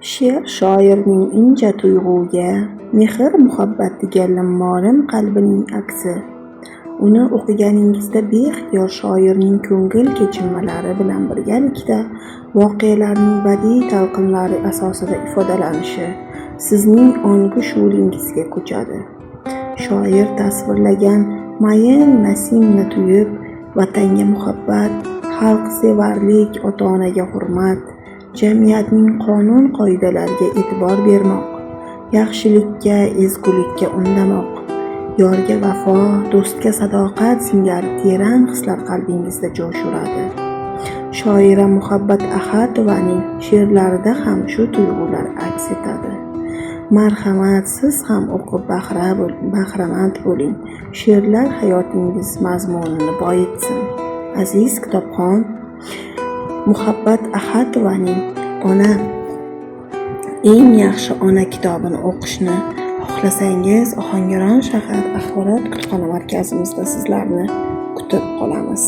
She'r shoirning inja tuyg'uga, mehr-muhabbatiga limmolim qalbining aksi. Uni o'qiganingizda beixtiyor shoirning ko'ngil kechinmalari bilan birgalikda voqealarning badiiy talqinlari asosida ifodalanishi sizning ongu shuuringizga ko'chadi. Shoir tasvirlagan mayin nasimni tuyib, vatanga muhabbat, xalqsevarlik, ota-onaga hurmat, jamiyatning qonun-qoidalariga e'tibor bermoq, yaxshilikka, ezgulikka undamoq, yorga vafo, do'stga sadoqat singari teran hislar qalbingizda joy uradi. Shoira Muhabbat Ahadovaning she'rlarida ham shu tuyg'ular aks etadi. Marhamat, siz ham o'qib bahramand bo'ling. She'rlar hayotingiz mazmunini boyitsin. Aziz kitobxon, Muhabbat Ahadovaning Ona, eng yaxshi ona kitobini o'qishni xohlasangiz, Ohangaron shahar axborot kutubxona markazimizda sizlarni kutib qolamiz.